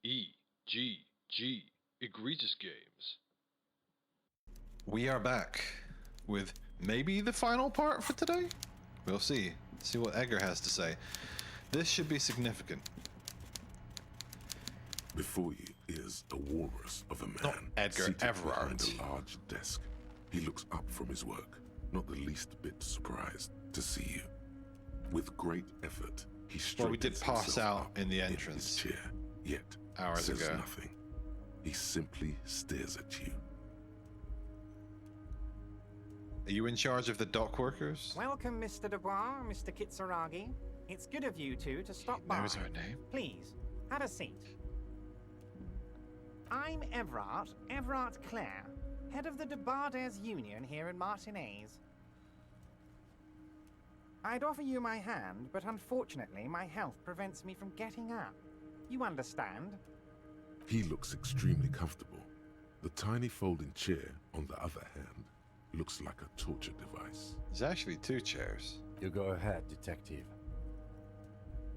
eGG eGregious games. We are back with maybe the final part for today. We'll see. See what Edgar has to say. This should be significant. Before you is a walrus of a man. Not Edgar, seated behind Evrart. a large desk. He looks up from his work, not the least bit surprised to see you. With great effort, he straightens Well, we did pass himself out up in the his entrance chair, yet hours says ago. nothing. He simply stares at you. Are you in charge of the dock workers? Welcome, Mr. Dubois, Mr. Kitsuragi. It's good of you two to stop by. Knows our name. Please, have a seat. I'm Evrart Claire, head of the Debarders Union here in Martinez. I'd offer you my hand, but unfortunately my health prevents me from getting up. You understand? He looks extremely comfortable. The tiny folding chair, on the other hand, looks like a torture device. There's actually two chairs. You go ahead, detective.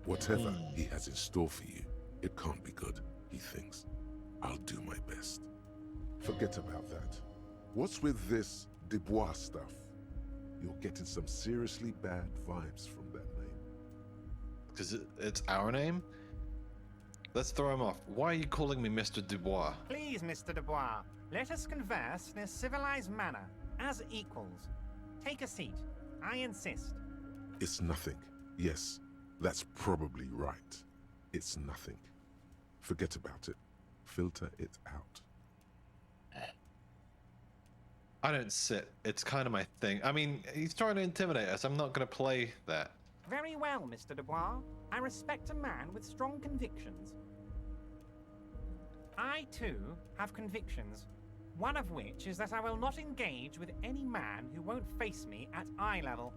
Whatever he has in store for you, it can't be good, he thinks. I'll do my best. Forget about that. What's with this Dubois stuff? You're getting some seriously bad vibes from that name. Because it's our name? Let's throw him off. Why are you calling me Mr. Dubois? Please, Mr. Dubois, let us converse in a civilized manner, as equals. Take a seat. I insist. It's nothing. Yes, that's probably right. It's nothing. Forget about it. Filter it out. I don't sit. It's kind of my thing. I mean, he's trying to intimidate us. I'm not going to play that. Very well, Mr. Dubois. I respect a man with strong convictions. I, too, have convictions. One of which is that I will not engage with any man who won't face me at eye level.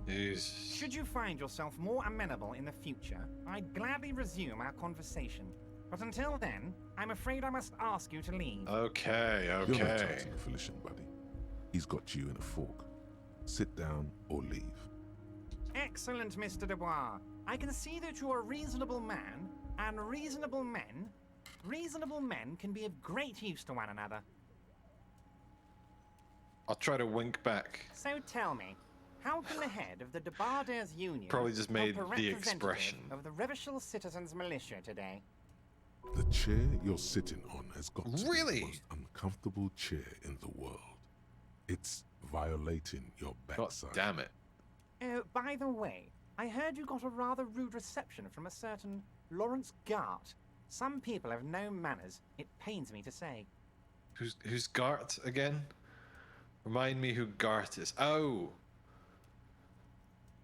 Jeez. Should you find yourself more amenable in the future, I'd gladly resume our conversation. But until then, I'm afraid I must ask you to leave. Okay, You're no okay. Titan Felician, buddy. He's got you in a fork. Sit down or leave. Excellent, Mr. Dubois. I can see that you're a reasonable man, and reasonable men can be of great use to one another. I'll try to wink back. So tell me, how can the head of the Debarders Union Probably just made help a the representative expression. of the Revachol Citizens Militia today? The chair you're sitting on has got to Really? be the most uncomfortable chair in the world. It's violating your God backside. damn it. Oh, by the way, I heard you got a rather rude reception from a certain Lawrence Gart. Some people have no manners, it pains me to say. Who's Gart again? Remind me who Gart is. Oh!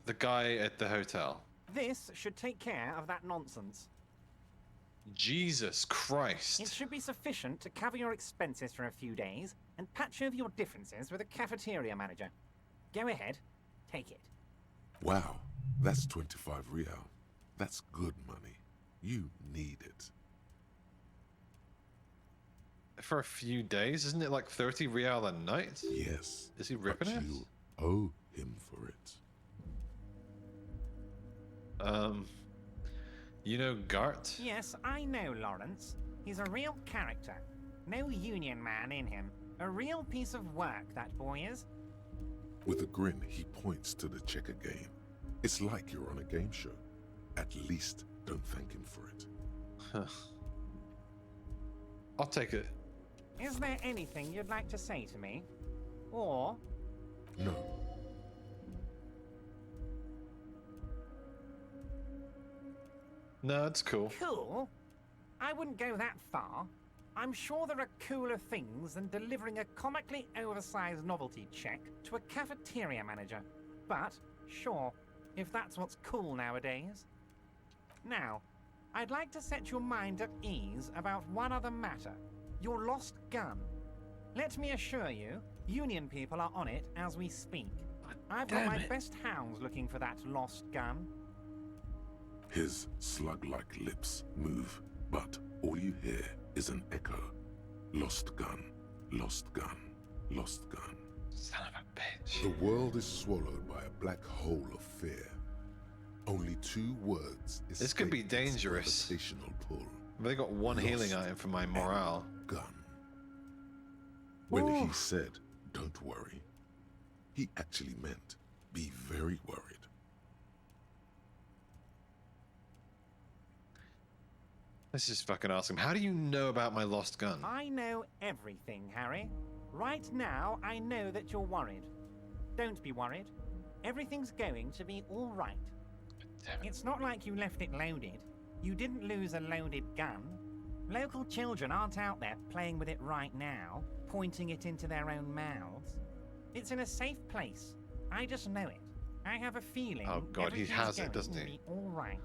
The guy at the hotel. This should take care of that nonsense. Jesus It Christ. should be sufficient to cover your expenses for a few days and patch over your differences with a cafeteria manager. Go ahead, take it. Wow, that's 25 real. That's good money. You need it. For a few days? Isn't it like 30 real a night? Yes. Is he but ripping us? you owe him for it. You know Gart? Yes, I know Lawrence. He's a real character. No union man in him. A real piece of work, that boy is. With a grin, he points to the checker game. It's like you're on a game show. At least don't thank him for it. Huh. I'll take it. Is there anything you'd like to say to me? Or, No. No, it's cool. cool? I wouldn't go that far. I'm sure there are cooler things than delivering a comically oversized novelty check to a cafeteria manager. But, sure, if that's what's cool nowadays. Now, I'd like to set your mind at ease about one other matter. Your lost gun. Let me assure you, Union people are on it as we speak. I've got my best hounds looking for that lost gun. His slug-like lips move, but all you hear is an echo. Lost gun, lost gun, lost gun. Son of a bitch. The world is swallowed by a black hole of fear. Only two words This could be escape its dangerous. gravitational pull. I've only got one healing item for my morale. Gun. When he Oof. said, "Don't worry," he actually meant, "Be very worried." Let's just fucking ask him. How do you know about my lost gun? I know everything, Harry. Right now, I know that you're worried. Don't be worried. Everything's going to be all right. Damn it. It's not like you left it loaded. You didn't lose a loaded gun. Local children aren't out there playing with it right now, pointing it into their own mouths. It's in a safe place. I just know it. I have a feeling. Oh God, he everything's has it, going doesn't to he? be all right.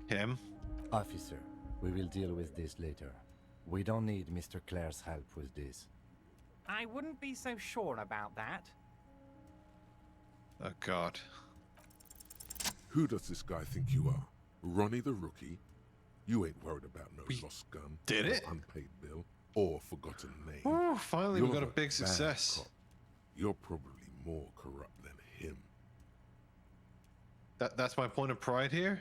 Him? Officer, we will deal with this later. We don't need Mr. Claire's help with this. I wouldn't be so sure about that. Oh God. Who does this guy think you are? Ronnie the Rookie? You ain't worried about no We lost gun, did or it? unpaid bill, or forgotten name. Ooh, finally we You're got a the big bad success. cop. You're probably more corrupt than him. That's my point of pride here.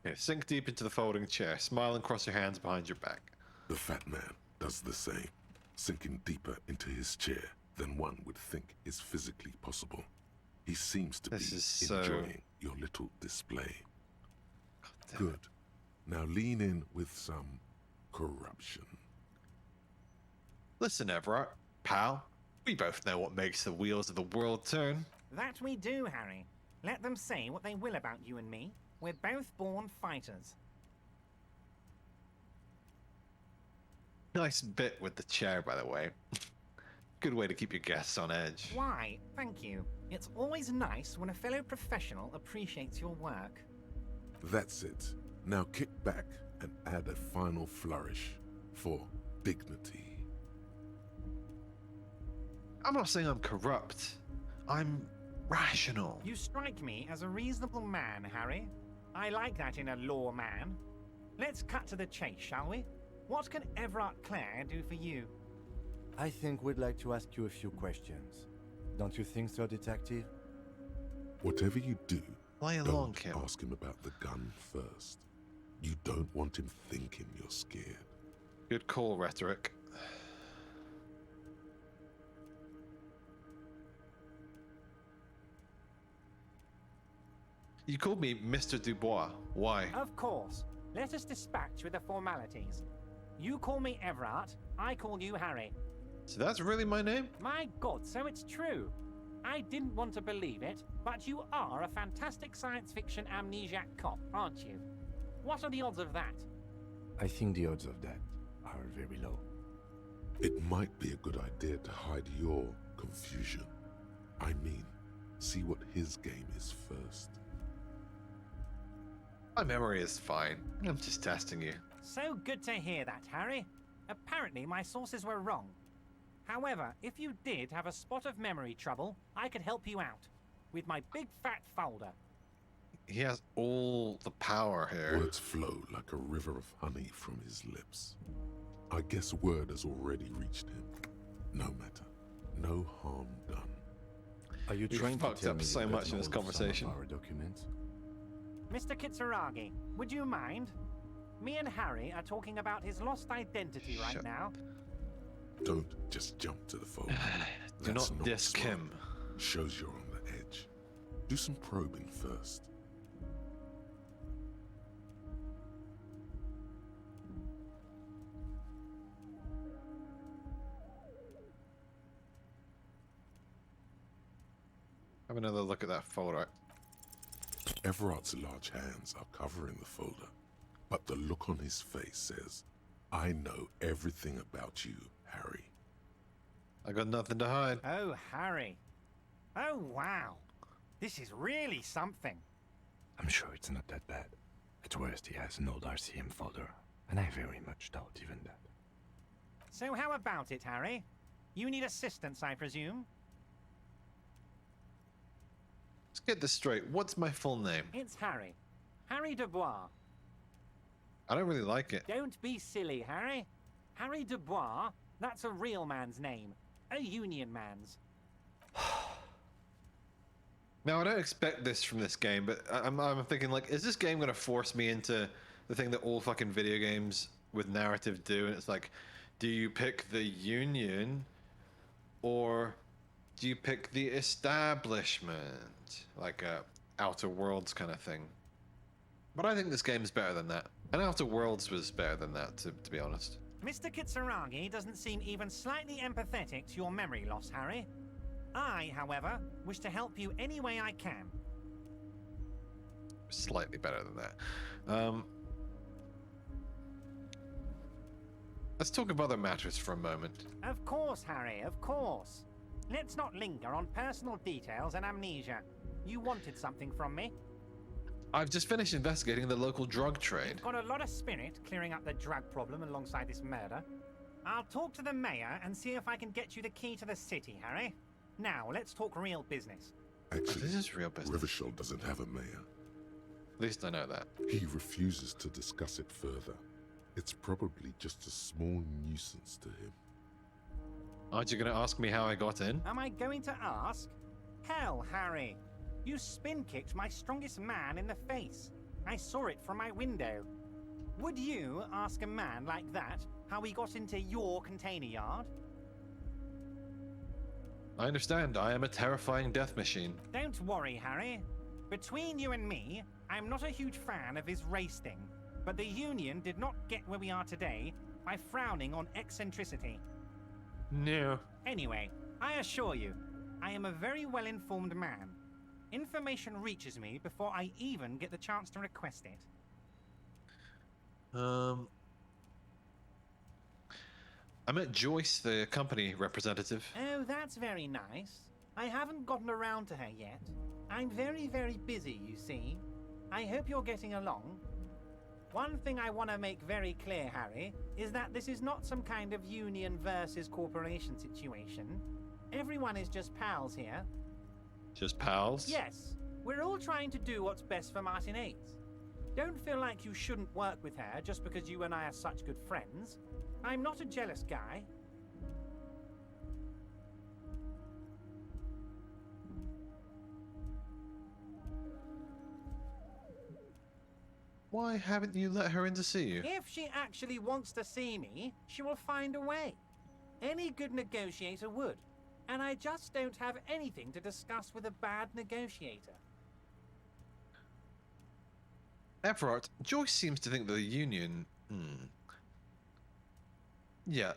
Okay, sink deep into the folding chair. Smile and cross your hands behind your back. The fat man does the same, sinking deeper into his chair than one would think is physically possible. He seems to This be is so- enjoying your little display. Damn Good. it. Now lean in with some corruption. Listen, Evrart, pal. We both know what makes the wheels of the world turn. That we do, Harry. Let them say what they will about you and me. We're both born fighters. Nice bit with the chair, by the way. Good way to keep your guests on edge. Why, thank you. It's always nice when a fellow professional appreciates your work. That's it. Now kick back and add a final flourish for dignity. I'm not saying I'm corrupt. I'm rational. You strike me as a reasonable man, Harry. I like that in a lawman. Let's cut to the chase, shall we? What can Evrart Claire do for you? I think we'd like to ask you a few questions. Don't you think so, Detective? Whatever you do, Play along, don't Kim. ask him about the gun first. You don't want him thinking you're scared. Good call, rhetoric. You called me Mr. Dubois. Why? Of course. Let us dispatch with the formalities. You call me Evrart, I call you Harry. So that's really my name? My God, so it's true. I didn't want to believe it, but you are a fantastic science fiction amnesiac cop, aren't you? What are the odds of that? I think the odds of that are very low. It might be a good idea to hide your confusion. I mean, see what his game is first. My memory is fine. I'm just testing you. So good to hear that, Harry. Apparently my sources were wrong. However, if you did have a spot of memory trouble, I could help you out. With my big fat folder. He has all the power here. Words flow like a river of honey from his lips. I guess word has already reached him. No matter. No harm done. Are you We trying to fucked tell up me so you've much in gotten this hold of some of conversation. our documents? Mr. Kitsuragi, would you mind? Me and Harry are talking about his lost identity right Shut now. Don't just jump to the phone. Do That's not diss smart. Kim. Shows you're on the edge. Do some probing first. Have another look at that folder. Everart's large hands are covering the folder, but the look on his face says, I know everything about you, Harry. I got nothing to hide. Oh, Harry. Oh, wow. This is really something. I'm sure it's not that bad. At worst, he has an old RCM folder, and I very much doubt even that. So how about it, Harry? You need assistance, I presume? Let's get this straight. What's my full name? It's Harry. Harry Dubois. I don't really like it. Don't be silly, Harry. Harry Dubois, that's a real man's name. A union man's. Now, I don't expect this from this game, but I'm thinking, like, is this game going to force me into the thing that all fucking video games with narrative do? And it's like, do you pick the Union or do you pick the establishment? Like a Outer Worlds kind of thing. But I think this game's better than that. And Outer Worlds was better than that, to be honest. Mr. Kitsuragi doesn't seem even slightly empathetic to your memory loss, Harry. I, however, wish to help you any way I can. Slightly better than that. Let's talk of other matters for a moment. Of course, Harry, of course. Let's not linger on personal details and amnesia. You wanted something from me. I've just finished investigating the local drug trade. You've got a lot of spirit clearing up the drug problem alongside this murder. I'll talk to the mayor and see if I can get you the key to the city, Harry. Now, let's talk real business. Actually, This is real business. Rivershell doesn't have a mayor. At least I know that. He refuses to discuss it further. It's probably just a small nuisance to him. Aren't you going to ask me how I got in? Am I going to ask? Hell, Harry. You spin-kicked my strongest man in the face. I saw it from my window. Would you ask a man like that how he got into your container yard? I understand. I am a terrifying death machine. Don't worry, Harry. Between you and me, I'm not a huge fan of his race thing. But the Union did not get where we are today by frowning on eccentricity. No. Anyway, I assure you, I am a very well-informed man. Information reaches me before I even get the chance to request it. I met Joyce, the company representative. Oh, that's very nice. I haven't gotten around to her yet. I'm very, very busy, you see. I hope you're getting along. One thing I want to make very clear, Harry, is that this is not some kind of union versus corporation situation. Everyone is just pals here. Just pals? Yes, we're all trying to do what's best for Martin 8. Don't feel like you shouldn't work with her just because you and I are such good friends. I'm not a jealous guy. Why haven't you let her in to see you? If she actually wants to see me, she will find a way. Any good negotiator would. And I just don't have anything to discuss with a bad negotiator. Evrart, Joyce seems to think the Union... Yeah,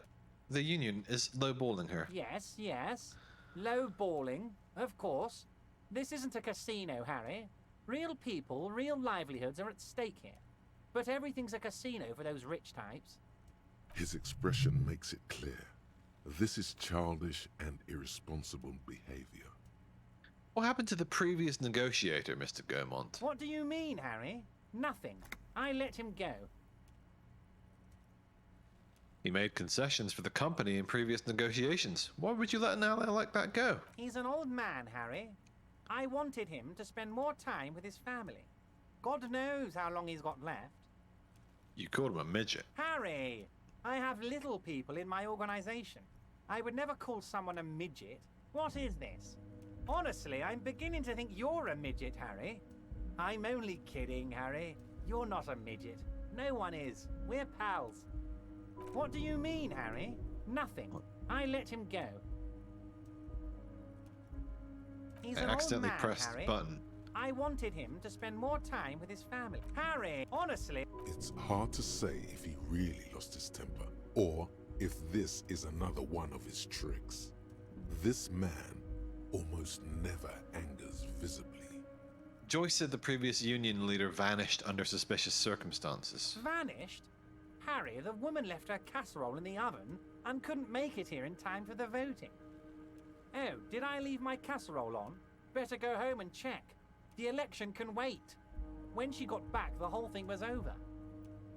the Union is lowballing her. Yes, yes. Low balling, of course. This isn't a casino, Harry. Real people, real livelihoods are at stake here. But everything's a casino for those rich types. His expression makes it clear. This is childish and irresponsible behavior. What happened to the previous negotiator, Mr. Gaumont? What do you mean, Harry? Nothing. I let him go. He made concessions for the company in previous negotiations. Why would you let an ally like that go? He's an old man, Harry. I wanted him to spend more time with his family. God knows how long he's got left. You called him a midget. Harry! I have little people in my organization. I would never call someone a midget. What is this? Honestly, I'm beginning to think you're a midget, Harry. I'm only kidding, Harry. You're not a midget. No one is. We're pals. What do you mean, Harry? Nothing. I let him go. He's I an accidentally old man, pressed Harry. the button. I wanted him to spend more time with his family. Harry, honestly... It's hard to say if he really lost his temper, or if this is another one of his tricks. This man almost never angers visibly. Joyce said the previous Union leader vanished under suspicious circumstances. Vanished? Harry, the woman left her casserole in the oven and couldn't make it here in time for the voting. Oh, did I leave my casserole on? Better go home and check. The election can wait. When she got back, the whole thing was over.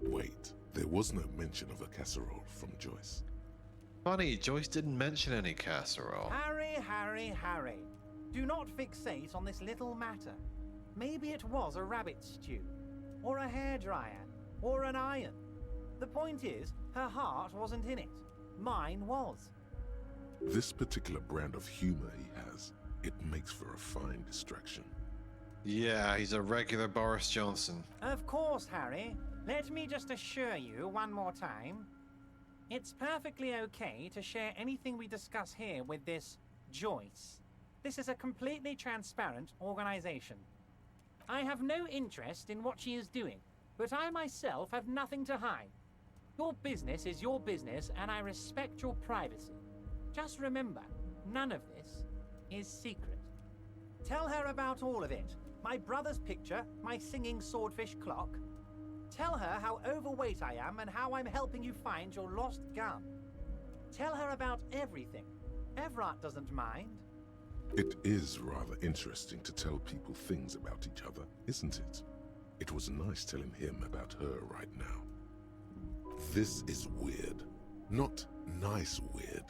Wait, there was no mention of a casserole from Joyce. Funny, Joyce didn't mention any casserole. Harry, Harry, Harry. Do not fixate on this little matter. Maybe it was a rabbit stew, or a hairdryer, or an iron. The point is, her heart wasn't in it. Mine was. This particular brand of humor he has, it makes for a fine distraction. Yeah, he's a regular Boris Johnson. Of course, Harry. Let me just assure you one more time. It's perfectly okay to share anything we discuss here with this Joyce. This is a completely transparent organization. I have no interest in what she is doing, but I myself have nothing to hide. Your business is your business, and I respect your privacy. Just remember, none of this is secret. Tell her about all of it. My brother's picture, my singing swordfish clock. Tell her how overweight I am and how I'm helping you find your lost gun. Tell her about everything. Evrart doesn't mind. It is rather interesting to tell people things about each other, isn't it? It was nice telling him about her right now. This is weird. Not nice weird,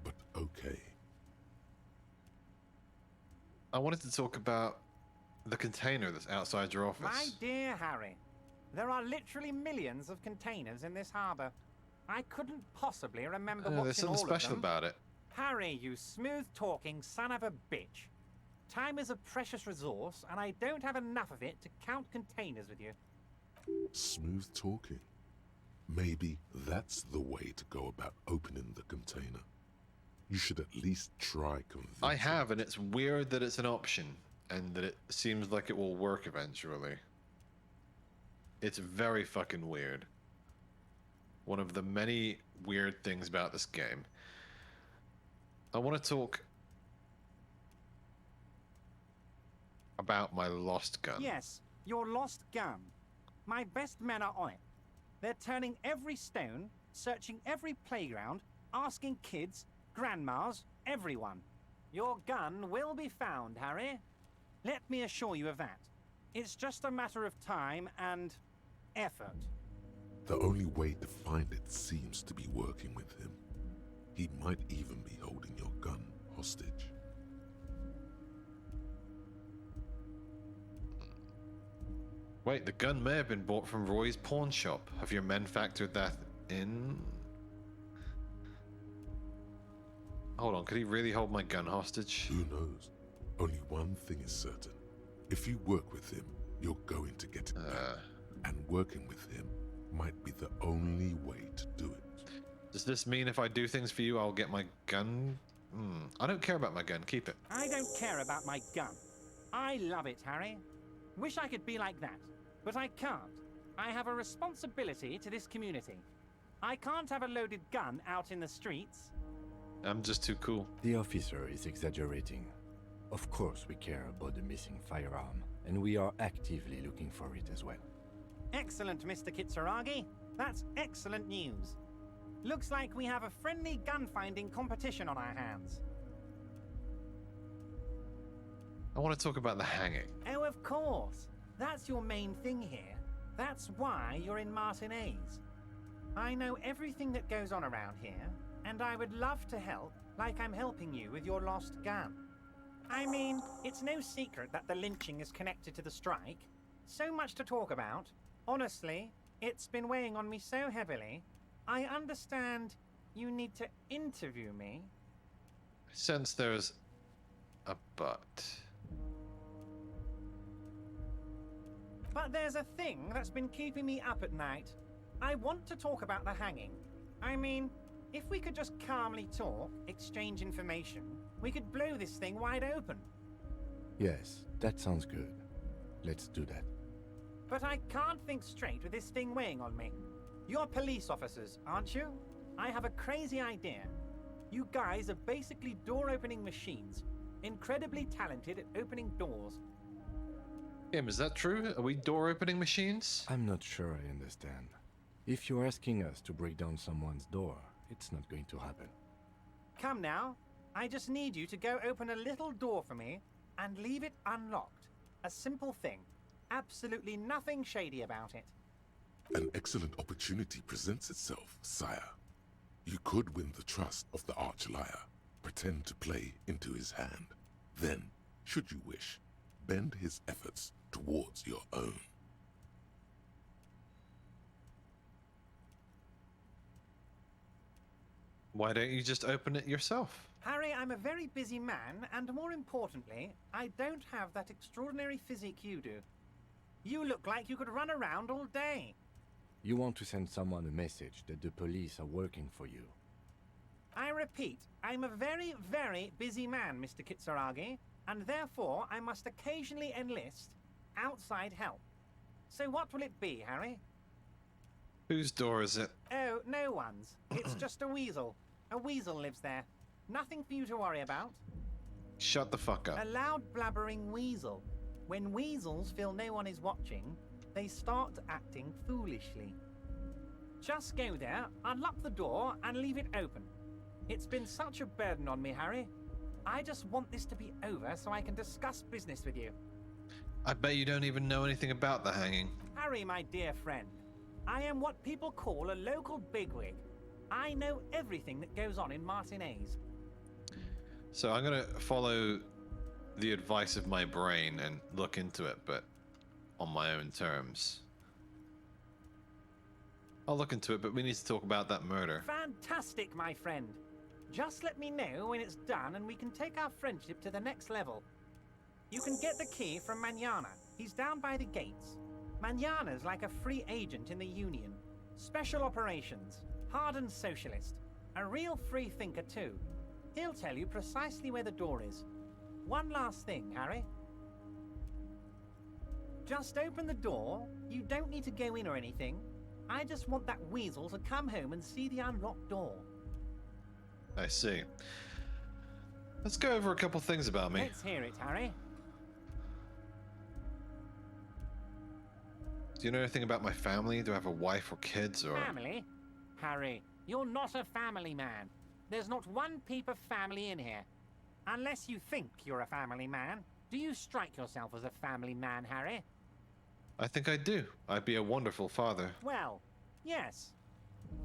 but okay. I wanted to talk about the container that's outside your office. My dear Harry, there are literally millions of containers in this harbor. I couldn't possibly remember what's There's in all something of special them. about it. Harry, you smooth-talking son of a bitch. Time is a precious resource, and I don't have enough of it to count containers with you. Smooth talking. Maybe that's the way to go about opening the container. You should at least try convincing. I have, and it's weird that it's an option, and that it seems like it will work eventually. It's very fucking weird. One of the many weird things about this game. I want to talk about my lost gun. Yes, your lost gun. My best men are on it. They're turning every stone, searching every playground, asking kids, grandmas, everyone. Your gun will be found, Harry. Let me assure you of that. It's just a matter of time and effort. The only way to find it seems to be working with him. He might even be holding your gun hostage. Wait, the gun may have been bought from Roy's pawn shop. Have your men factored that in? Hold on, could he really hold my gun hostage? Who knows? Only one thing is certain. If you work with him, you're going to get it back. And working with him might be the only way to do it. Does this mean if I do things for you, I'll get my gun? I don't care about my gun. Keep it. I don't care about my gun. I love it, Harry. Wish I could be like that, but I can't. I have a responsibility to this community. I can't have a loaded gun out in the streets. I'm just too cool. The officer is exaggerating. Of course we care about the missing firearm, and we are actively looking for it as well. Excellent, Mr. Kitsuragi. That's excellent news. Looks like we have a friendly gun-finding competition on our hands. I want to talk about the hanging. Oh, of course. That's your main thing here. That's why you're in Martinez. I know everything that goes on around here, and I would love to help like I'm helping you with your lost gun. I mean, it's no secret that the lynching is connected to the strike. So much to talk about. Honestly, it's been weighing on me so heavily. I understand you need to interview me. I sense there's a but. But there's a thing that's been keeping me up at night. I want to talk about the hanging. I mean, if we could just calmly talk, exchange information, we could blow this thing wide open. Yes, that sounds good. Let's do that. But I can't think straight with this thing weighing on me. You're police officers, aren't you? I have a crazy idea. You guys are basically door-opening machines, incredibly talented at opening doors. Kim, is that true? Are we door-opening machines? I'm not sure I understand. If you're asking us to break down someone's door, it's not going to happen. Come now. I just need you to go open a little door for me and leave it unlocked. A simple thing. Absolutely nothing shady about it. An excellent opportunity presents itself, sire. You could win the trust of the arch-liar, pretend to play into his hand. Then, should you wish, bend his efforts towards your own. Why don't you just open it yourself? Harry, I'm a very busy man, and more importantly, I don't have that extraordinary physique you do. You look like you could run around all day. You want to send someone a message that the police are working for you. I repeat, I'm a very, very busy man, Mr. Kitsuragi, and therefore I must occasionally enlist outside help. So what will it be, Harry? Whose door is it? Oh, no one's. It's just a weasel. A weasel lives there. Nothing for you to worry about. Shut the fuck up. A loud blabbering weasel. When weasels feel no one is watching, they start acting foolishly. Just go there, unlock the door, and leave it open. It's been such a burden on me, Harry. I just want this to be over so I can discuss business with you. I bet you don't even know anything about the hanging. Harry, my dear friend, I am what people call a local bigwig. I know everything that goes on in Martinez. So I'm gonna follow the advice of my brain and look into it, but on my own terms. I'll look into it, but we need to talk about that murder. Fantastic, my friend. Just let me know when it's done and we can take our friendship to the next level. You can get the key from Manana. He's down by the gates. Manana's like a free agent in the Union. Special operations. Hardened socialist. A real free thinker too. He'll tell you precisely where the door is. One last thing, Harry. Just open the door. You don't need to go in or anything. I just want that weasel to come home and see the unlocked door. I see. Let's go over a couple things about me. Let's hear it, Harry. Do you know anything about my family? Do I have a wife or kids or... Family? Harry, you're not a family man. There's not one peep of family in here. Unless you think you're a family man. Do you strike yourself as a family man, Harry? I think I do. I'd be a wonderful father. Well, yes.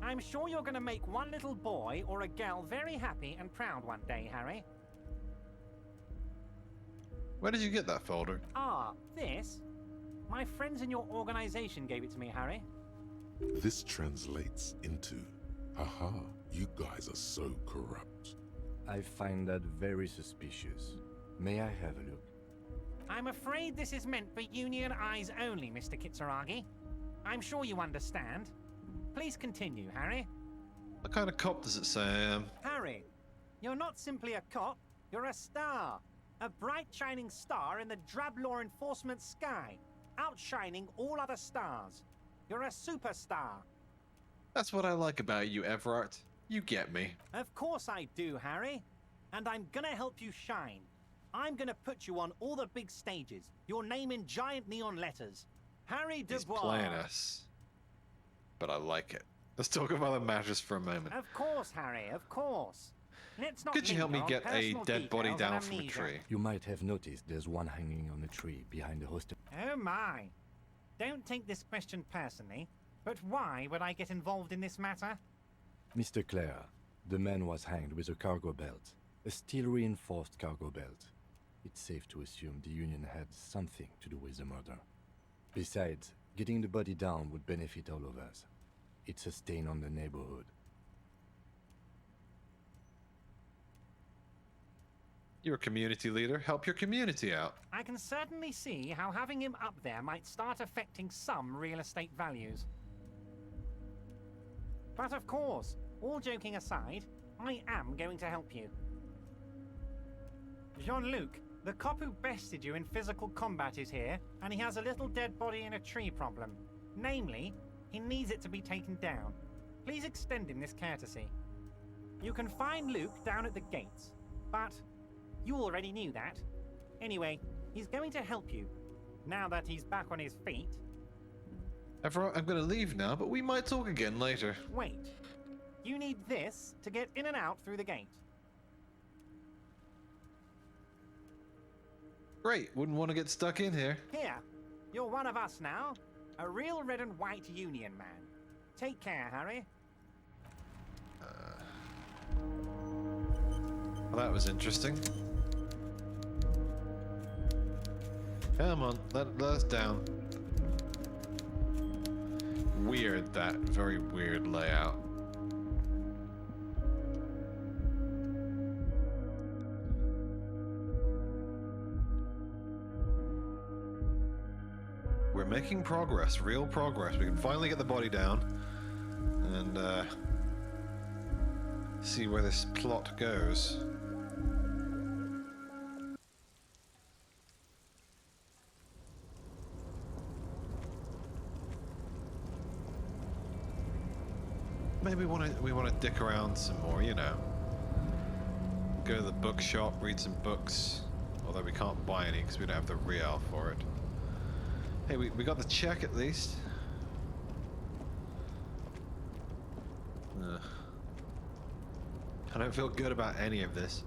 I'm sure you're going to make one little boy or a girl very happy and proud one day, Harry. Where did you get that folder? Ah, this? My friends in your organization gave it to me, Harry. This translates into, haha, you guys are so corrupt. I find that very suspicious. May I have a look? I'm afraid this is meant for Union eyes only, Mr. Kitsuragi. I'm sure you understand. Please continue, Harry. What kind of cop does it say I am? Harry, you're not simply a cop, you're a star. A bright shining star in the drab law enforcement sky, outshining all other stars. You're a superstar. That's what I like about you, Evrart. You get me. Of course I do, Harry. And I'm gonna help you shine. I'm gonna put you on all the big stages. Your name in giant neon letters. Harry He's Dubois. playing us. But I like it. Let's talk about the mattress for a moment. Of course, Harry, of course. Let's not Could you help me linger on get a personal dead body details down and from a amnesia. tree? You might have noticed there's one hanging on a tree behind the hostel. Oh my. Don't take this question personally, but why would I get involved in this matter? Mr. Claire, the man was hanged with a cargo belt. A steel-reinforced cargo belt. It's safe to assume the Union had something to do with the murder. Besides, getting the body down would benefit all of us. It's a stain on the neighborhood. You're a community leader. Help your community out. I can certainly see how having him up there might start affecting some real estate values. But of course, all joking aside, I am going to help you. Jean-Luc, the cop who bested you in physical combat is here, and he has a little dead body in a tree problem. Namely, he needs it to be taken down. Please extend him this courtesy. You can find Luke down at the gates, but you already knew that. Anyway, he's going to help you, now that he's back on his feet. Evrart, I'm gonna leave now, but we might talk again later. Wait. You need this to get in and out through the gate. Great. Wouldn't want to get stuck in here. Here, you're one of us now. A real red and white Union man. Take care, Harry. Well, that was interesting. Come on, let us down. Weird, that very weird layout. we're making progress, real progress. We can finally get the body down and see where this plot goes. Maybe we want to dick around some more, you know. Go to the bookshop, read some books. Although we can't buy any because we don't have the real for it. Hey, we got the check at least. I don't feel good about any of this.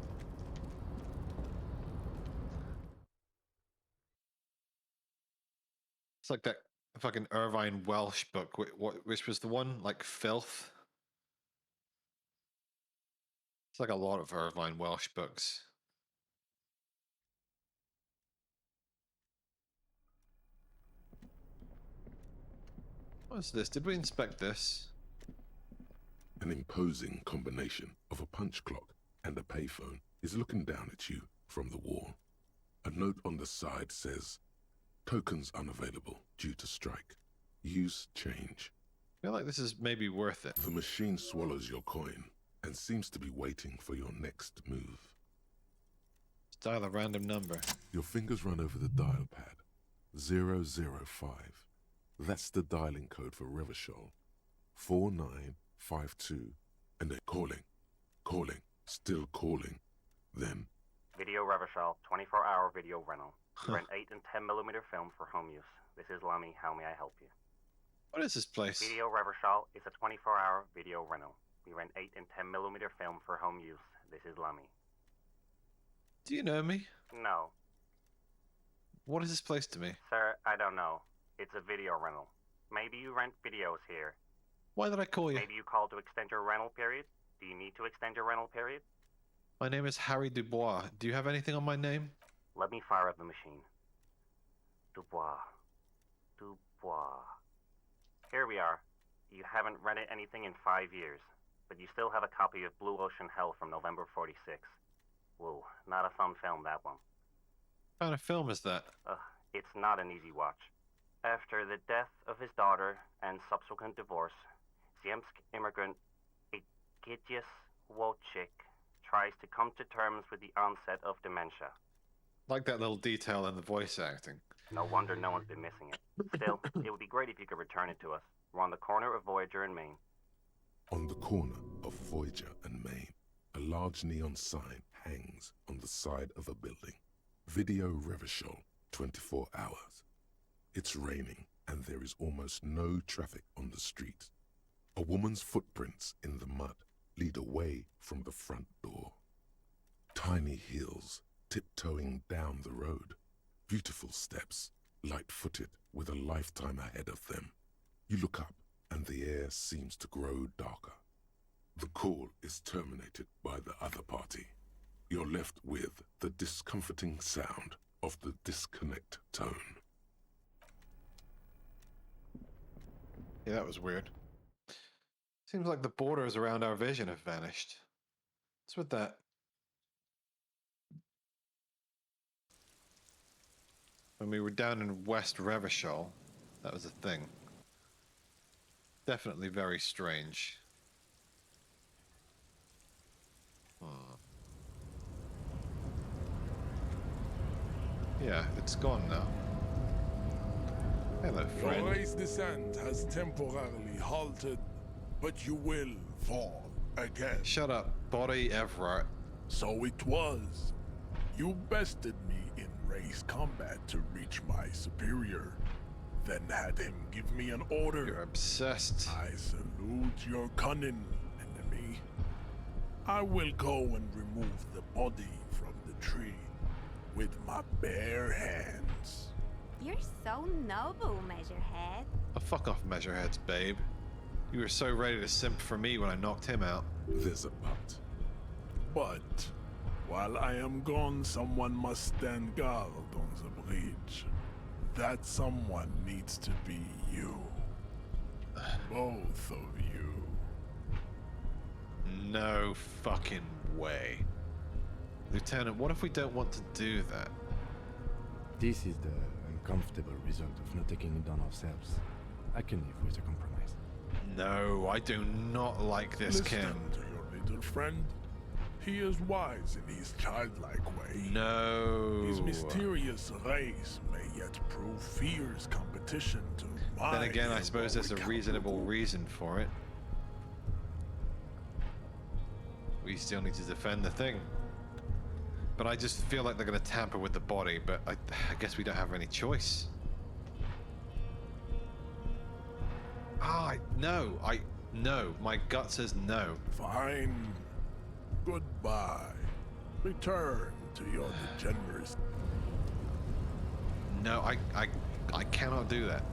It's like that fucking Irvine Welsh book, which was the one, like Filth. It's like a lot of Irvine Welsh books. What's this? Did we inspect this? An imposing combination of a punch clock and a payphone is looking down at you from the wall. A note on the side says, "Tokens unavailable due to strike. Use change." I feel like this is maybe worth it. The machine swallows your coin and seems to be waiting for your next move. Let's dial a random number. Your fingers run over the dial pad. 005. That's the dialing code for Revachol. 4952. And they're calling. Calling. Still calling. Then... Video Revachol, 24-hour video rental. We rent 8 and 10mm film for home use. This is Lamy. How may I help you? What is this place? Video Revachol is a 24-hour video rental. We rent 8 and 10mm film for home use. This is Lamy. Do you know me? No. What is this place to me? Sir, I don't know. It's a video rental. Maybe you rent videos here. Why did I call you? Maybe you called to extend your rental period? Do you need to extend your rental period? My name is Harry Dubois. Do you have anything on my name? Let me fire up the machine. Dubois. Dubois. Here we are. You haven't rented anything in 5 years, but you still have a copy of Blue Ocean Hell from November 46. Whoa, not a fun film, that one. What kind of film is that? It's not an easy watch. After the death of his daughter and subsequent divorce, Ziemsk immigrant eGregious Wojcik tries to come to terms with the onset of dementia. Like that little detail in the voice acting. No wonder no one's been missing it. Still, it would be great if you could return it to us. We're on the corner of Voyager and Maine. On the corner of Voyager and Maine, a large neon sign hangs on the side of a building. Video Revachol, 24 hours. It's raining and there is almost no traffic on the street. A woman's footprints in the mud lead away from the front door. Tiny heels tiptoeing down the road. Beautiful steps, light-footed with a lifetime ahead of them. You look up and the air seems to grow darker. The call is terminated by the other party. You're left with the discomforting sound of the disconnect tone. Yeah, that was weird. Seems like the borders around our vision have vanished. What's with that? When we were down in West Revachol, that was a thing. Definitely very strange. Yeah, it's gone now. Hello, Your friend. race descent has temporarily halted, but you will fall again. Shut up, body Evrart. So it was. You bested me in race combat to reach my superior, then had him give me an order. You're obsessed. I salute your cunning, enemy. I will go and remove the body from the tree with my bare hands. You're so noble, Measurehead. Oh, fuck off, Measureheads, babe. You were so ready to simp for me when I knocked him out. There's a but. But while I am gone, someone must stand guard on the bridge. That someone needs to be you. Both of you. No fucking way. Lieutenant, what if we don't want to do that? This is the comfortable result of not taking it down ourselves. I can live with a compromise. No, I do not like this, Listen Kim. to your little friend. He is wise in his childlike way. No. His mysterious race may yet prove fierce competition to my Then again, I suppose there's a heroic reasonable outlook. reason for it. We still need to defend the thing. But I just feel like they're going to tamper with the body, but I guess we don't have any choice. No, my gut says no. Fine. Goodbye. Return to your degeneracy. No, I cannot do that.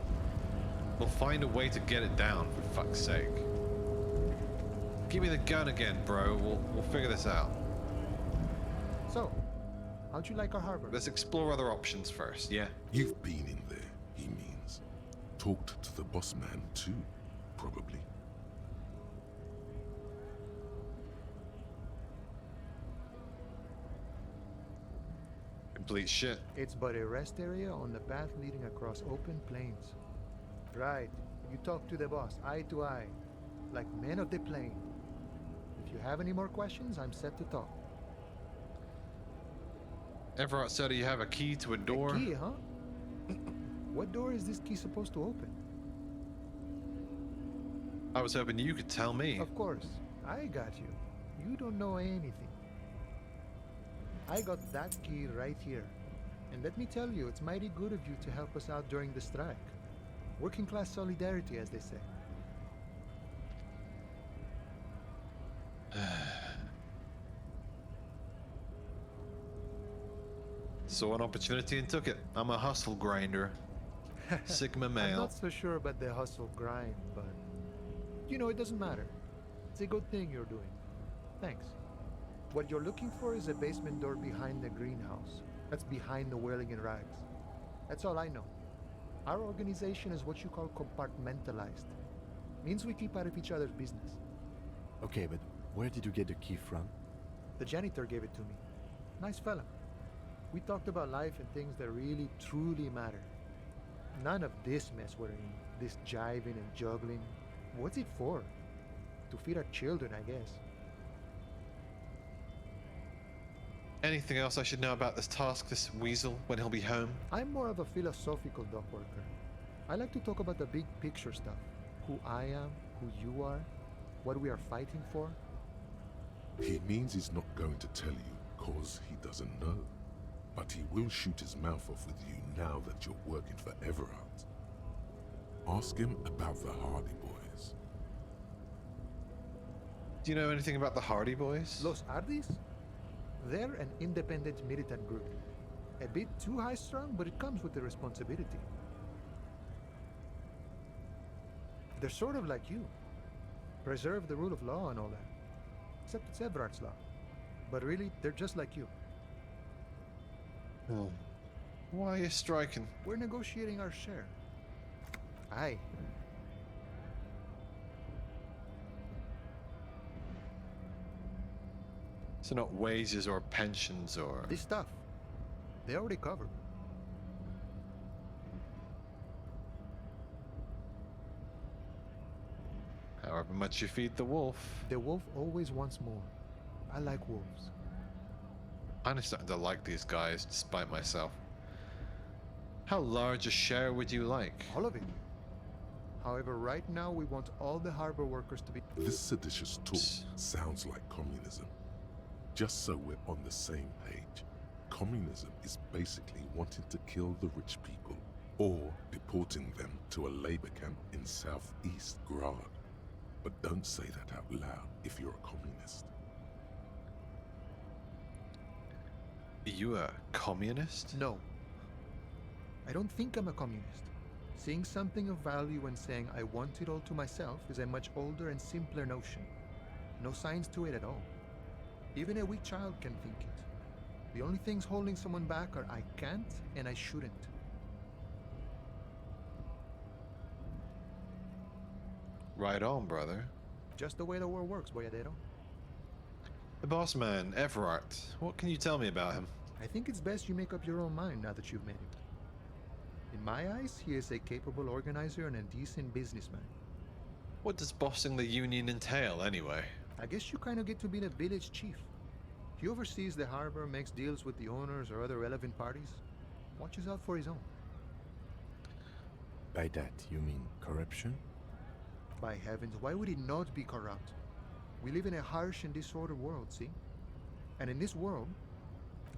We'll find a way to get it down, for fuck's sake. Give me the gun again, bro. We'll figure this out. So, how'd you like our harbor? Let's explore other options first, yeah? You've been in there, he means. Talked to the boss man too, probably. Complete shit. It's but a rest area on the path leading across open plains. Right. You talk to the boss, eye to eye, like men of the plain. If you have any more questions, I'm set to talk. Evrart said you have a key to a door. A key, huh? What door is this key supposed to open? I was hoping you could tell me. Of course. I got you. You don't know anything. I got that key right here. And let me tell you, it's mighty good of you to help us out during the strike. Working class solidarity, as they say. Saw an opportunity and took it. I'm a hustle grinder. Sigma I'm male. not so sure about the hustle grind, but you know, it doesn't matter. It's a good thing you're doing. Thanks. What you're looking for is a basement door behind the greenhouse. That's behind the whirling in rags. That's all I know. Our organization is what you call compartmentalized. Means we keep out of each other's business. Okay, but where did you get the key from? The janitor gave it to me. Nice fella. We talked about life and things that really, truly matter. None of this mess we're in. This jiving and juggling. What's it for? To feed our children, I guess. Anything else I should know about this task, this weasel, when he'll be home? I'm more of a philosophical dock worker. I like to talk about the big picture stuff. Who I am, who you are, what we are fighting for. He means he's not going to tell you, cause he doesn't know. But he will shoot his mouth off with you now that you're working for Evrart. Ask him about the Hardy Boys. Do you know anything about the Hardy Boys? Los Ardis? They're an independent militant group. A bit too high-strung, but it comes with the responsibility. They're sort of like you. Preserve the rule of law and all that. Except it's Evrat's law. But really, they're just like you. Oh. Why are you striking? We're negotiating our share. Aye. So not wages or pensions or... This stuff, they already covered. However much you feed the wolf. The wolf always wants more. I like wolves. I'm starting to like these guys, despite myself. How large a share would you like? All of it. However, right now we want all the harbor workers to be... This seditious talk sounds like communism. Just so we're on the same page, communism is basically wanting to kill the rich people or deporting them to a labor camp in southeast Grad. But don't say that out loud if you're a communist. You a communist? No. I don't think I'm a communist. Seeing something of value and saying I want it all to myself is a much older and simpler notion. No science to it at all. Even a weak child can think it. The only things holding someone back are I can't and I shouldn't. Right on, brother. Just the way the world works, boyadero. The boss man, Evrart. What can you tell me about him? I think it's best you make up your own mind now that you've met him. In my eyes, he is a capable organizer and a decent businessman. What does bossing the union entail, anyway? I guess you kind of get to be the village chief. He oversees the harbor, makes deals with the owners or other relevant parties, watches out for his own. By that, you mean corruption? By heavens, why would he not be corrupt? We live in a harsh and disordered world, see? And in this world,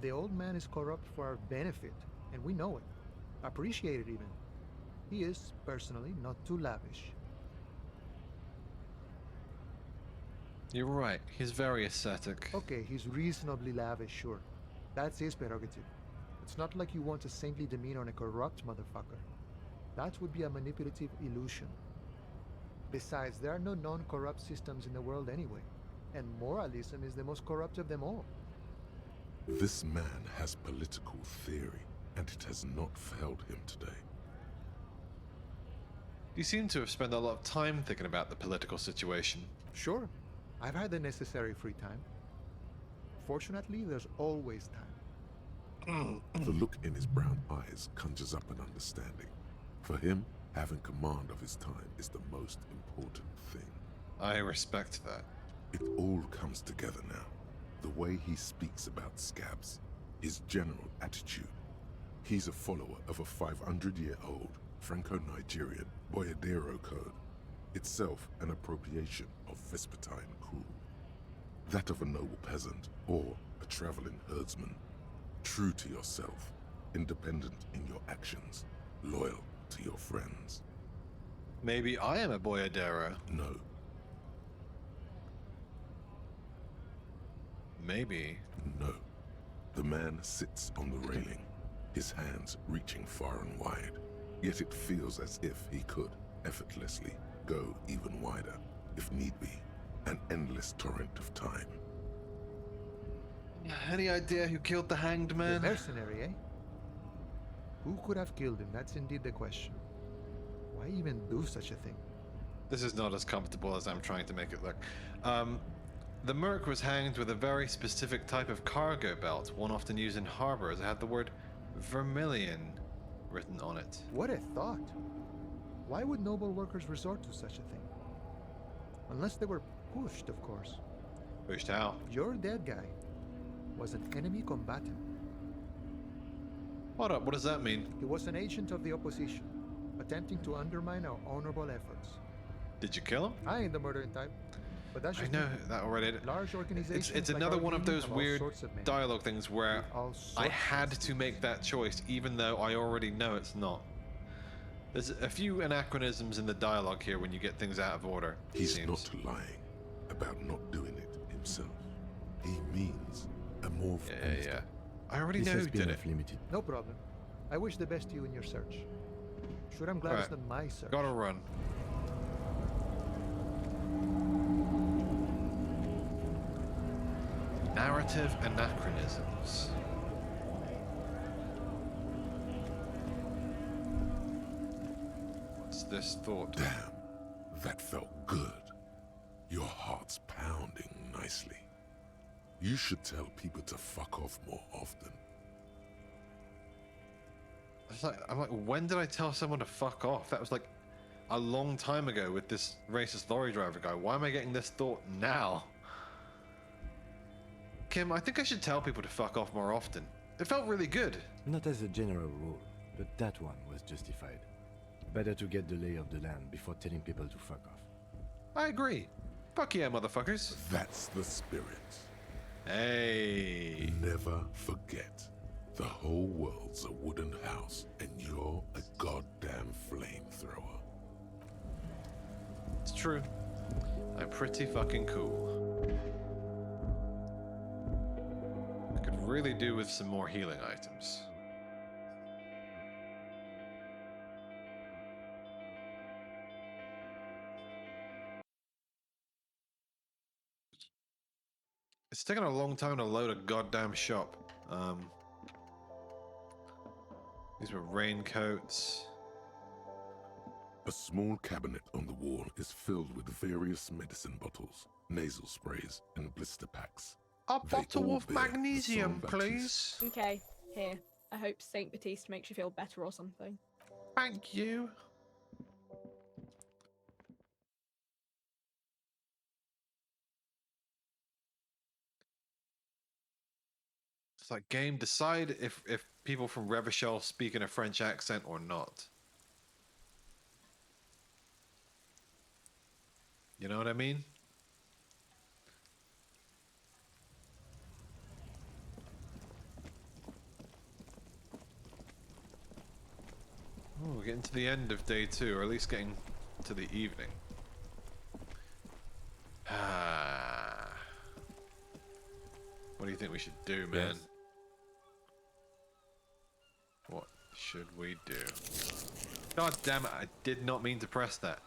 the old man is corrupt for our benefit, and we know it. Appreciate it even. He is, personally, not too lavish. You're right, he's very ascetic. Okay, he's reasonably lavish, sure. That's his prerogative. It's not like you want a saintly demeanor on a corrupt motherfucker. That would be a manipulative illusion. Besides, there are no non-corrupt systems in the world anyway, and moralism is the most corrupt of them all. This man has political theory, and it has not failed him today. You seem to have spent a lot of time thinking about the political situation. Sure, I've had the necessary free time. Fortunately, there's always time. The look in his brown eyes conjures up an understanding. For him, having command of his time is the most important thing. I respect that. It all comes together now. The way he speaks about scabs, his general attitude. He's a follower of a 500-year-old Franco-Nigerian Boyadero code, itself an appropriation of Vespertine cool. That of a noble peasant or a traveling herdsman. True to yourself, independent in your actions, loyal to your friends. Maybe I am a Boyadero. No, Maybe. no. The man sits on the railing, his hands reaching far and wide. Yet it feels as if he could, effortlessly, go even wider, if need be. An endless torrent of time. Any idea who killed the hanged The man? mercenary, eh? Who could have killed him? That's indeed the question. Why even do such a thing? This is not as comfortable as I'm trying to make it look. The merc was hanged with a very specific type of cargo belt, one often used in harbors. It had the word vermilion written on it. What a thought! Why would noble workers resort to such a thing? Unless they were pushed, of course. Pushed how? Your dead guy was an enemy combatant. Hold up, what does that mean? He was an agent of the opposition, attempting to undermine our honorable efforts. Did you kill him? I ain't the murdering type, but that's I just know me. that already. Large organizations It's like another our one of union those have all weird sorts of men. dialogue things where With all I sorts had of to make that choice, even though I already know it's not. There's a few anachronisms in the dialogue here when you get things out of order. it He's seems. not lying about not doing it himself. He means a more Yeah. I already This know has who been did it. off-limited. No problem. I wish the best to you in your search. Sure, I'm glad it's Alright. not my search. Gotta run. Narrative anachronisms. What's this thought? Damn, that felt good. Your heart's pounding nicely. You should tell people to fuck off more often. I'm like, when did I tell someone to fuck off? That was like a long time ago with this racist lorry driver guy. Why am I getting this thought now? Kim, I think I should tell people to fuck off more often. It felt really good. Not as a general rule, but that one was justified. Better to get the lay of the land before telling people to fuck off. I agree. Fuck yeah, motherfuckers. That's the spirit. Hey. Never forget. The whole world's a wooden house, and you're a goddamn flamethrower. It's true. I'm pretty fucking cool. I could really do with some more healing items. It's taken a long time to load a goddamn shop. These were raincoats. A small cabinet on the wall is filled with various medicine bottles, nasal sprays, and blister packs. A They bottle all of bear magnesium, Saint Baptiste. please. Okay, here. I hope Saint Baptiste makes you feel better or something. Thank you. It's like, game, decide if people from Revachol speak in a French accent or not. You know what I mean? Oh, we're getting to the end of day 2, or at least getting to the evening. Ah. What do you think we should do, man? Yes. What should we do? God damn it, I did not mean to press that.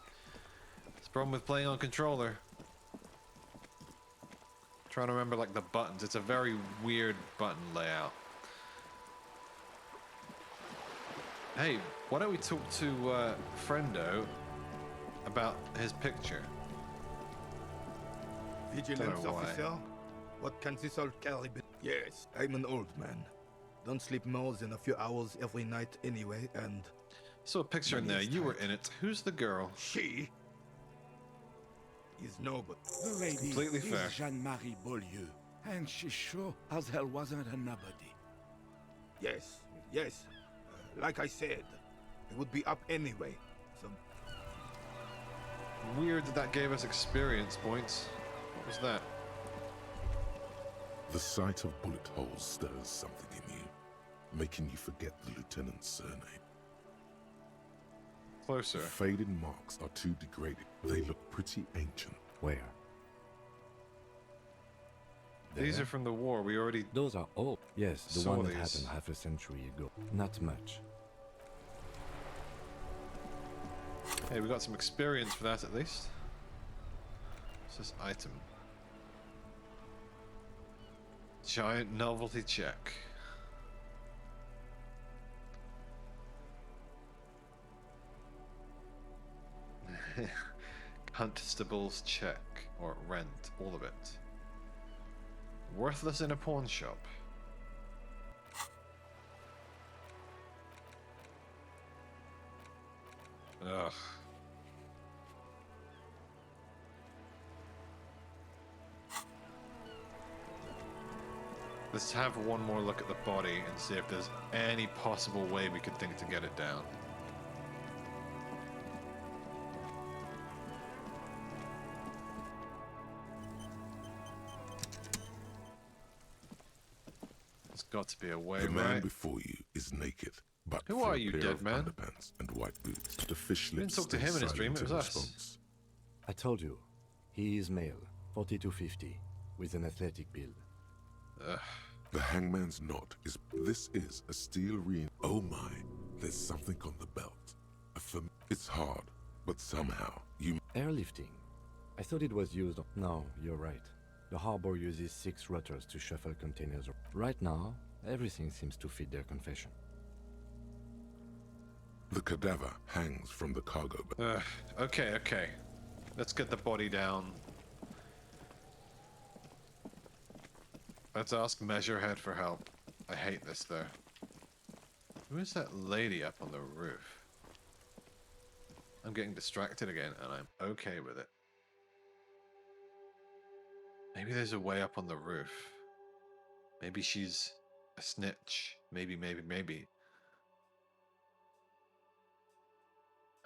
It's the problem with playing on controller. Trying to remember like the buttons. It's a very weird button layout. Hey, why don't we talk to Friendo about his picture? Vigilance Don't know why. officer? What can this all carry? Yes, I'm an old man. Don't sleep more than a few hours every night anyway, and... Saw a picture in there. Money is You were tight. in it. Who's the girl? She is nobody. The lady Completely is fair. Jeanne-Marie Beaulieu, and she sure as hell wasn't a nobody. Yes, yes. Like I said, it would be up anyway. So Weird that gave us experience points. What was that? The sight of bullet holes stirs something in you, making you forget the lieutenant's surname. Closer. The faded marks are too degraded. They look pretty ancient. Where? These There? are from the war. We already... Those are old. Yes, the Saw one that these. happened half a century ago. Not much. Hey, we got some experience for that at least. What's this item? Giant novelty check. Constable's check or rent, all of it. Worthless in a pawn shop. Ugh. Let's have one more look at the body and see if there's any possible way we could think to get it down. There's got to be a way, The man right? before you is naked, but Who for are a you, pair dead of man? underpants and white boots. The fish didn't lips talk to stay him in his dream, silent it was in us. response. I told you. He is male, 40 to 50, with an athletic build. Ugh. The hangman's knot is... This is a steel ring. Oh my, there's something on the belt. It's hard, but somehow you... Airlifting. I thought it was used... No, you're right. The harbor uses 6 rotors to shuffle containers. Right now, everything seems to fit their confession. The cadaver hangs from the cargo belt. Okay, okay. Let's get the body down. Let's ask Measurehead for help. I hate this though. Who is that lady up on the roof? I'm getting distracted again and I'm okay with it. Maybe there's a way up on the roof. Maybe she's a snitch. Maybe.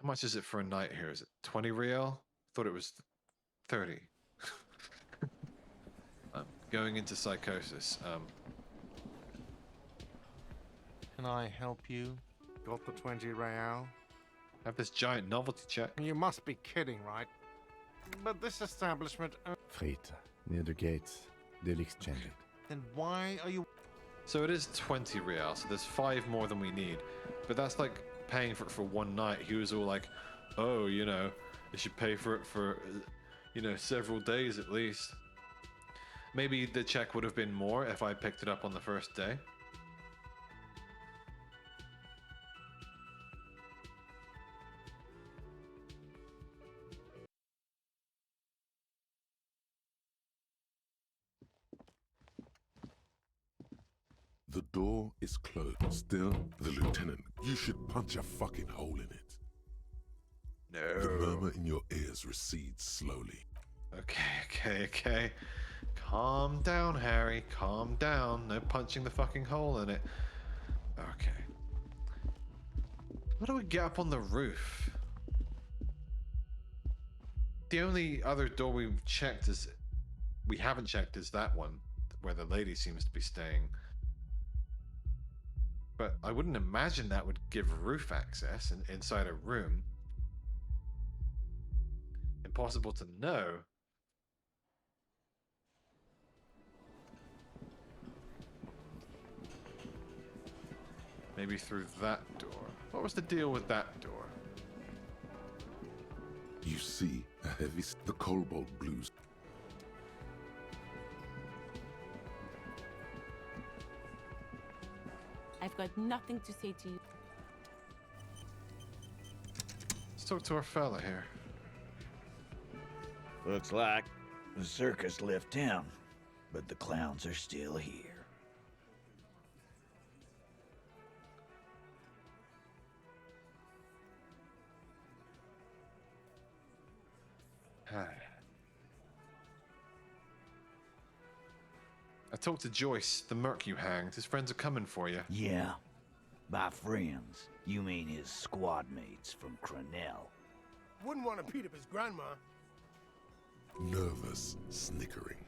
How much is it for a night here? Is it 20 real? Thought it was 30. I'm going into psychosis. Can I help you? Got the 20 real? Have this giant novelty check. You must be kidding, right? But this establishment... Freight, near the gates. They'll exchange it. Then why are you... So it is 20 real, so there's 5 more than we need. But that's like paying for it for one night. He was all like, oh, you know, you should pay for it for, you know, several days at least. Maybe the check would have been more if I picked it up on the first day. The door is closed. Still, the lieutenant, you should punch a fucking hole in it. No. The murmur in your ears recedes slowly. Okay. Calm down, Harry. Calm down. No punching the fucking hole in it. Okay. How do we get up on the roof? The only other door we haven't checked is that one, where the lady seems to be staying. But I wouldn't imagine that would give roof access inside a room. Impossible to know. Maybe through that door. What was the deal with that door? You see a heavy... The cobalt blues. I've got nothing to say to you. Let's talk to our fella here. Looks like the circus left town, but the clowns are still here. I talked to Joyce, the merc you hanged. His friends are coming for you. Yeah. By friends, you mean his squad mates from Cronell. Wouldn't want to beat up his grandma. Nervous, snickering.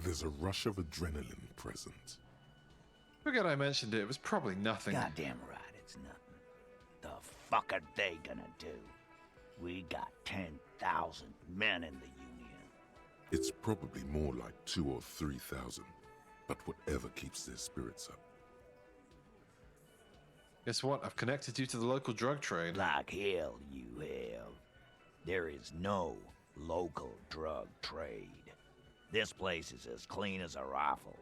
There's a rush of adrenaline present. Forget I mentioned it. It was probably nothing. Goddamn right, it's nothing. The fuck are they gonna do? We got 10,000 men in the Union. It's probably more like 2,000 or 3,000, but whatever keeps their spirits up. Guess what? I've connected you to the local drug trade. Like hell you have. There is no local drug trade. This place is as clean as a rifle.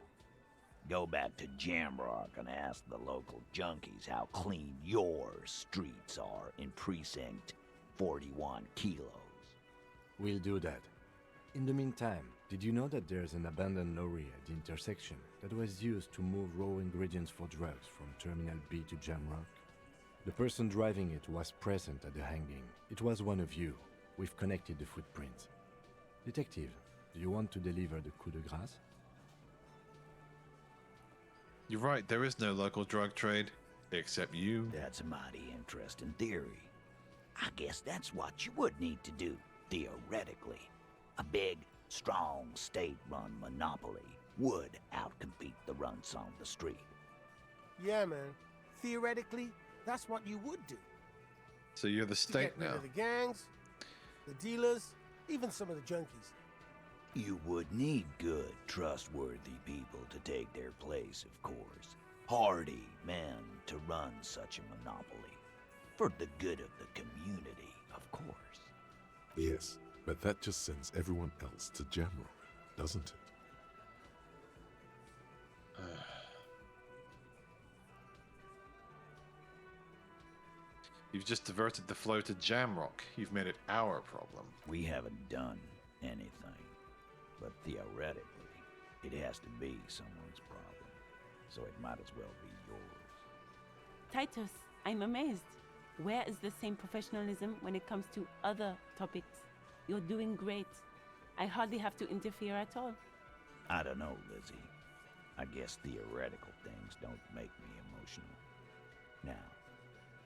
Go back to Jamrock and ask the local junkies how clean your streets are in Precinct 41 kilos. We'll do that. In the meantime, did you know that there's an abandoned lorry at the intersection that was used to move raw ingredients for drugs from Terminal B to Jamrock? The person driving it was present at the hanging. It was one of you. We've connected the footprints. Detective, do you want to deliver the coup de grace? You're right, there is no local drug trade. Except you. That's a mighty interesting theory. I guess that's what you would need to do, theoretically. A big, strong, state-run monopoly would outcompete the runts on the street. Yeah, man. Theoretically, that's what you would do. So you're the To state get rid now. of the gangs, the dealers, even some of the junkies. You would need good, trustworthy people to take their place, of course. Hardy men to run such a monopoly. For the good of the community, of course. Yes, but that just sends everyone else to Jamrock, doesn't it? You've just diverted the flow to Jamrock. You've made it our problem. We haven't done anything. But theoretically, it has to be someone's problem. So it might as well be yours. Titus, I'm amazed. Where is the same professionalism when it comes to other topics? You're doing great. I hardly have to interfere at all. I don't know, Lizzie. I guess theoretical things don't make me emotional. Now,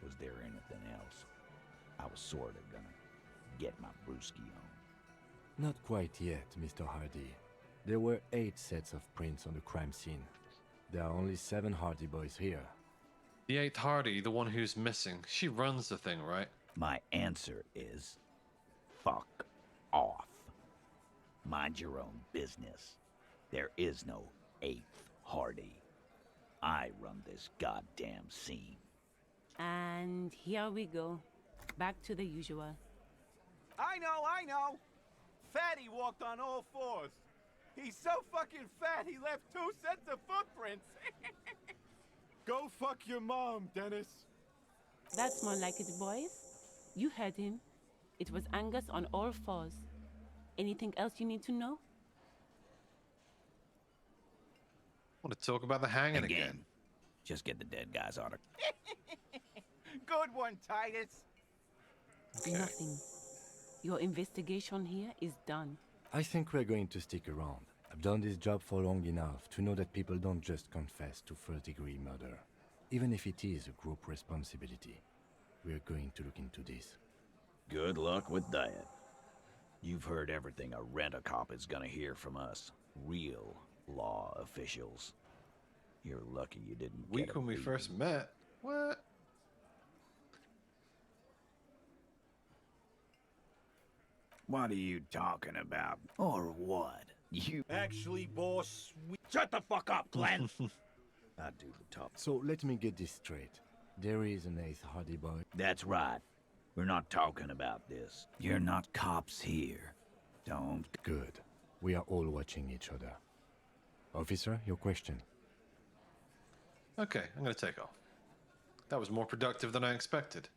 was there anything else? I was sorta gonna get my brewski on. Not quite yet, Mr. Hardy. There were 8 sets of prints on the crime scene. There are only 7 Hardy boys here. The 8th Hardy, the one who's missing, she runs the thing, right? My answer is... fuck off. Mind your own business. There is no 8th Hardy. I run this goddamn scene. And here we go. Back to the usual. I know! Fatty walked on all 4s. He's so fucking fat he left 2 sets of footprints. Go fuck your mom, Dennis. That's more like it, boys. You heard him. It was Angus on all 4s. Anything else you need to know? I want to talk about the hanging again. Just get the dead guy's autograph. Good one, Titus. Nothing. Your investigation here is done. I think we're going to stick around. I've done this job for long enough to know that people don't just confess to first-degree murder. Even if it is a group responsibility, we're going to look into this. Good luck with that. You've heard everything a rent-a-cop is gonna hear from us. Real law officials. You're lucky you didn't get Week when we first met? What? What are you talking about? Or what? You... Actually, boss, shut the fuck up, Glenn! I do the talk. So let me get this straight. There is an Ace Hardy boy. That's right. We're not talking about this. You're not cops here. Don't... Good. We are all watching each other. Officer, your question. Okay, I'm gonna take off. That was more productive than I expected.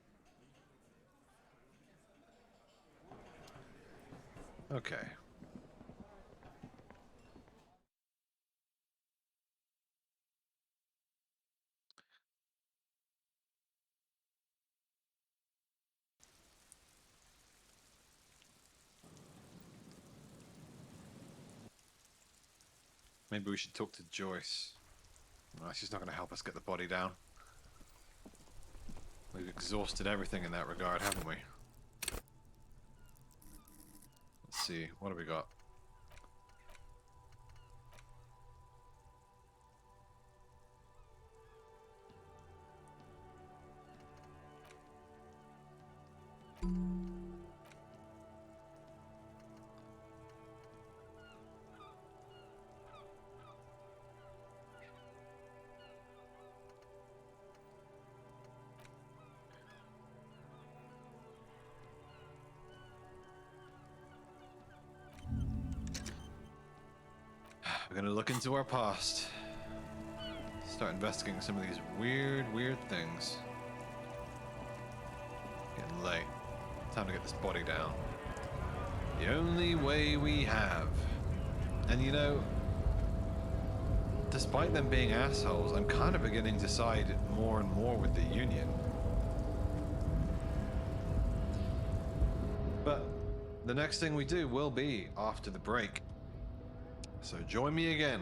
Okay. Maybe we should talk to Joyce. No, she's not going to help us get the body down. We've exhausted everything in that regard, haven't we? Let's see, what have we got? We're gonna look into our past. Start investigating some of these weird things. Getting late. Time to get this body down. The only way we have. And you know, despite them being assholes, I'm kind of beginning to side more and more with the Union. But the next thing we do will be after the break. So join me again